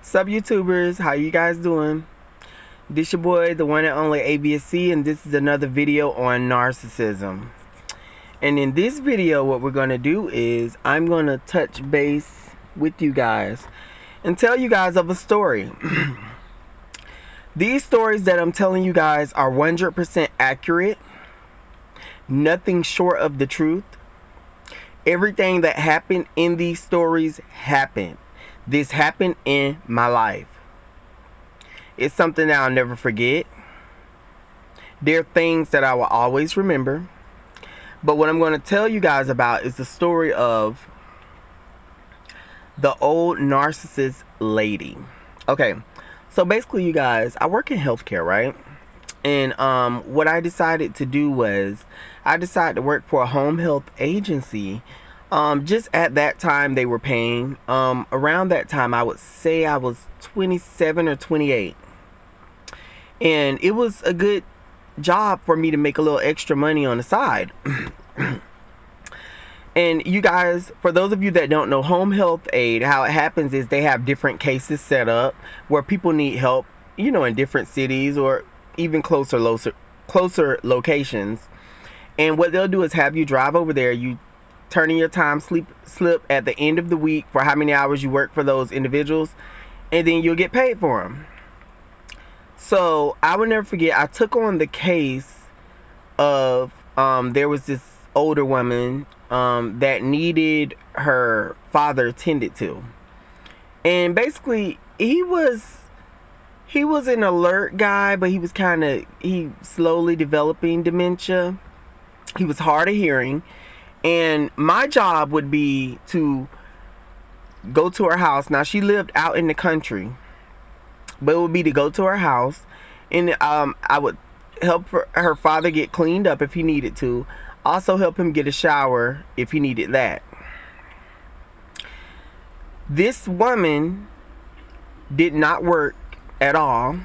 Sup YouTubers, how you guys doing? This your boy, the one and only avias, and this is another video on narcissism. And in this video, what we're going to do is I'm going to touch base with you guys and tell you guys of a story. These stories that I'm telling you guys are 100% accurate, nothing short of the truth. Everything that happened in these stories happened. This happened in my life. It's something that I'll never forget. There are things that I will always remember. But what I'm going to tell you guys about is the story of the old narcissist lady. Okay, so basically, you guys, I work in healthcare, right? And what I decided to do was I decided to work for a home health agency. Just at that time they were paying. Around that time, I would say I was 27 or 28. And it was a good job for me to make a little extra money on the side. And you guys, for those of you that don't know, home health aid, how it happens is they have different cases set up where people need help, you know, in different cities or even closer locations. And what they'll do is have you drive over there. You turn in your time slip at the end of the week for how many hours you work for those individuals, and then you'll get paid for them. So I will never forget, I took on the case of there was this older woman that needed her father tended to. And basically he was an alert guy, but he slowly developing dementia. He was hard of hearing. And my job would be to go to her house. Now, she lived out in the country, but it would be to go to her house, and I would help her father get cleaned up if he needed to. Also help him get a shower if he needed that. This woman did not work at all.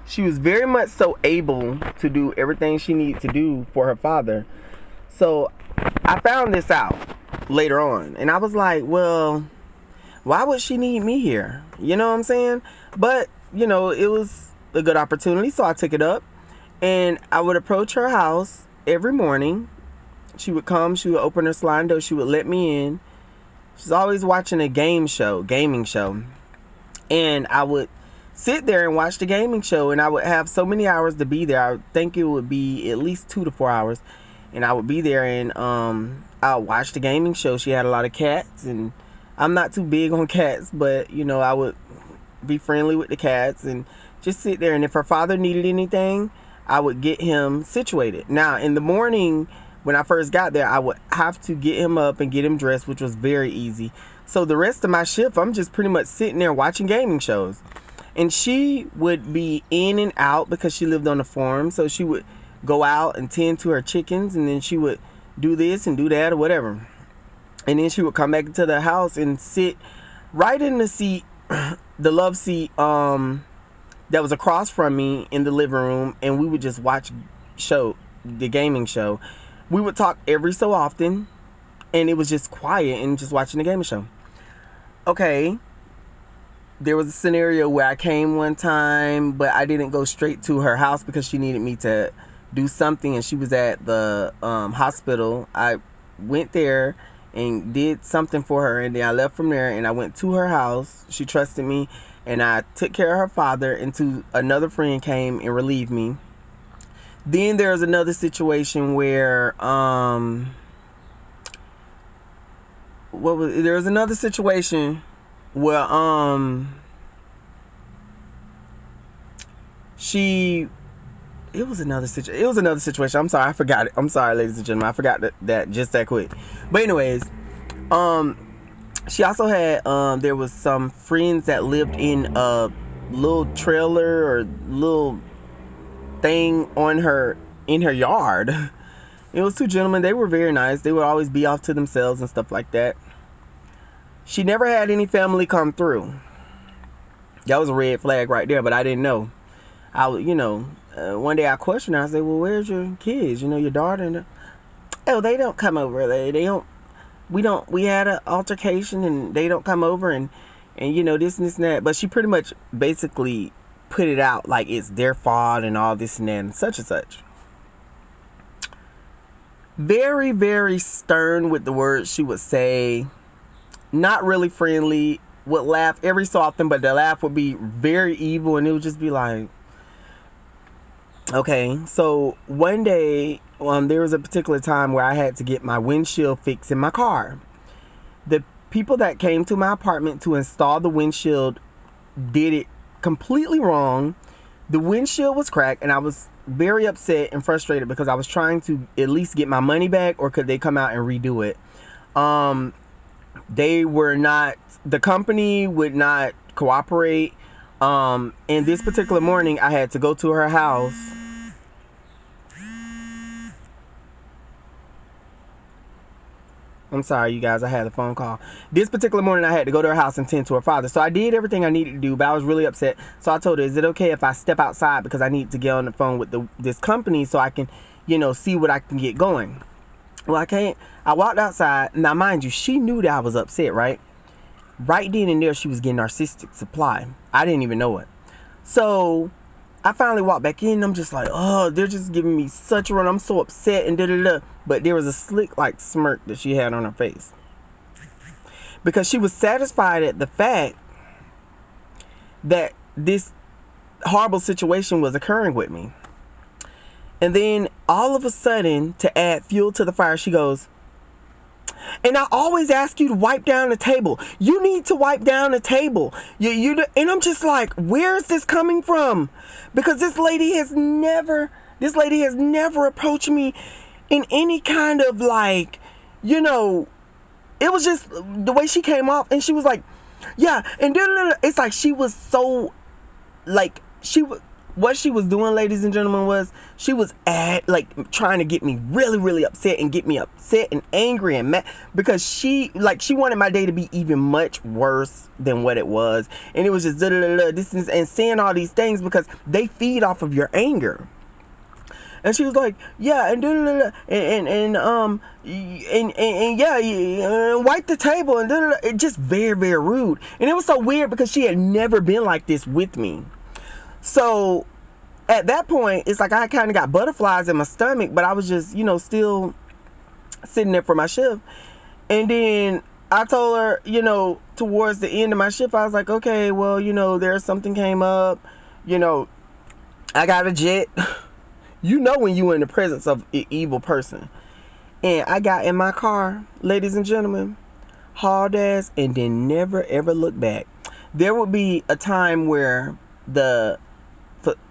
She was very much so able to do everything she needed to do for her father. So I found this out later on, and I was like, well, why would she need me here? You know what I'm saying? But, you know, it was a good opportunity, so I took it up. And I would approach her house every morning. She would come, she would open her sliding door, she would let me in. She's always watching a gaming show. And I would sit there and watch the gaming show, and I would have so many hours to be there. I would think it would be at least 2 to 4 hours. And I would be there, and I would watch the gaming show. She had a lot of cats, and I'm not too big on cats, but, you know, I would be friendly with the cats and just sit there. And if her father needed anything, I would get him situated. Now, in the morning, when I first got there, I would have to get him up and get him dressed, which was very easy. So the rest of my shift, I'm just pretty much sitting there watching gaming shows. And she would be in and out because she lived on a farm, so she would go out and tend to her chickens, and then she would do this and do that or whatever. And then she would come back into the house and sit right in the seat, the love seat that was across from me in the living room, and we would just watch the gaming show. We would talk every so often, and it was just quiet and just watching the gaming show. Okay, there was a scenario where I came one time, but I didn't go straight to her house because she needed me to do something, and she was at the hospital. I went there and did something for her, and then I left from there and I went to her house. She trusted me, and I took care of her father until another friend came and relieved me. Then there was another situation where there was another situation where it was another situation. I'm sorry, I forgot it. I'm sorry, ladies and gentlemen. I forgot that just that quick. But anyways, she also had, there was some friends that lived in a little trailer or little thing in her yard. It was 2 gentlemen. They were very nice. They would always be off to themselves and stuff like that. She never had any family come through. That was a red flag right there, but I didn't know. One day I questioned her. I said, well, where's your kids? You know, your daughter? And oh, they don't come over. They don't. We had an altercation, and they don't come over. And and this and this and that. But she pretty much basically put it out like it's their fault and all this and that and such and such. Very, very stern with the words she would say. Not really friendly. Would laugh every so often, but the laugh would be very evil, and it would just be like, okay. So one day, there was a particular time where I had to get my windshield fixed in my car. The people that came to my apartment to install the windshield did it completely wrong. The windshield was cracked, and I was very upset and frustrated because I was trying to at least get my money back, or could they come out and redo it? They were not, the company would not cooperate. And this particular morning I had to go to her house. I'm sorry, you guys, I had a phone call. This particular morning I had to go to her house and tend to her father. So I did everything I needed to do, but I was really upset. So I told her, is it okay if I step outside, because I need to get on the phone with this company so I can, see what I can get going. Well, I can't. I walked outside. Now, mind you, she knew that I was upset, right? Right then and there, she was getting narcissistic supply. I didn't even know it. So I finally walked back in. I'm just like, oh, they're just giving me such a run. I'm so upset and da-da-da. But there was a slick, smirk that she had on her face, because she was satisfied at the fact that this horrible situation was occurring with me. And then all of a sudden, to add fuel to the fire, she goes, and I always ask you to wipe down the table. You need to wipe down the table. And I'm just like, where is this coming from? Because this lady has never approached me in any kind of it was just the way she came off, and she was like, yeah, and it's like she was so, what she was doing, ladies and gentlemen, was she was trying to get me really, really upset, and get me upset and angry and mad, because she wanted my day to be even much worse than what it was. And it was just this and saying all these things because they feed off of your anger. And she was like, yeah, and wipe the table, and it just very, very rude. And it was so weird because she had never been like this with me. So at that point, it's like I kind of got butterflies in my stomach, but I was just, still sitting there for my shift. And then I told her, towards the end of my shift, I was like, okay, well, there's something came up, I got a jet. When you in the presence of an evil person. And I got in my car, ladies and gentlemen, hauled ass, and then never ever looked back. There would be a time where the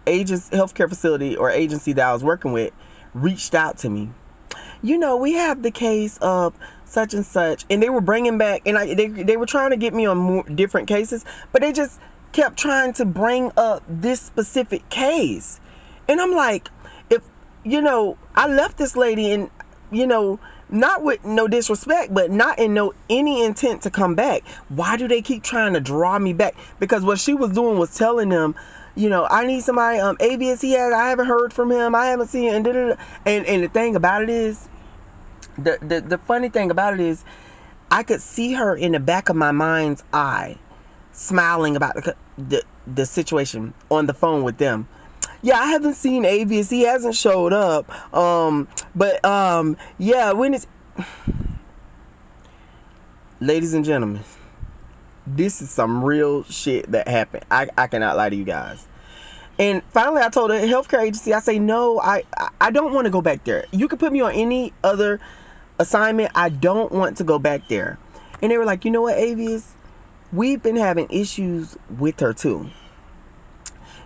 healthcare facility or agency that I was working with reached out to me. We have the case of such and such, and they were bringing back, and they were trying to get me on more different cases, but they just kept trying to bring up this specific case. And I'm like, I left this lady, and not with no disrespect, but not in any intent to come back. Why do they keep trying to draw me back? Because what she was doing was telling them, I need somebody, avias I haven't heard from him, I haven't seen him, and the thing about it is, the funny thing about it is, I could see her in the back of my mind's eye, smiling about the situation on the phone with them. Yeah, I haven't seen avias. He hasn't showed up. Yeah, when it's... Ladies and gentlemen, this is some real shit that happened. I cannot lie to you guys. And finally, I told the healthcare agency, I say, no, I don't want to go back there. You can put me on any other assignment. I don't want to go back there. And they were like, you know what, avias? We've been having issues with her too.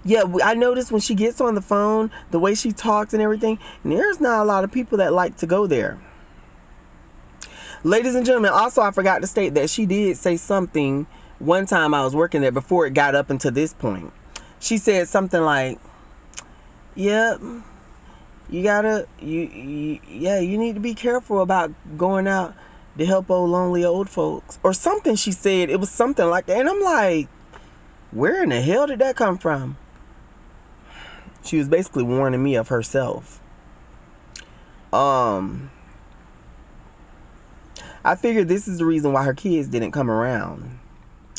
Yeah, I noticed when she gets on the phone, the way she talks and everything, and there's not a lot of people that like to go there. Ladies and gentlemen, also I forgot to state that she did say something one time I was working there before it got up until this point. She said something like, yeah, you need to be careful about going out to help lonely old folks. Or something she said. It was something like that. And I'm like, where in the hell did that come from? She was basically warning me of herself. I figured this is the reason why her kids didn't come around.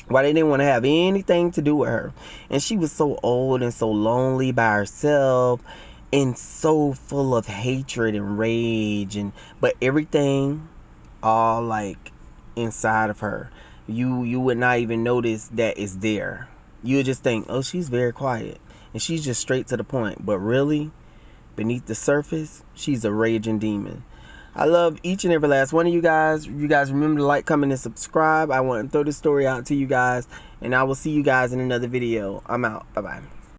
Why they didn't want to have anything to do with her. And she was so old and so lonely by herself and so full of hatred and rage, and but everything all like inside of her. You would not even notice that it's there. You would just think, oh, she's very quiet and she's just straight to the point. But really, beneath the surface, she's a raging demon. I love each and every last one of you guys. You guys remember to like, comment, and subscribe. I want to throw this story out to you guys, and I will see you guys in another video. I'm out. Bye-bye.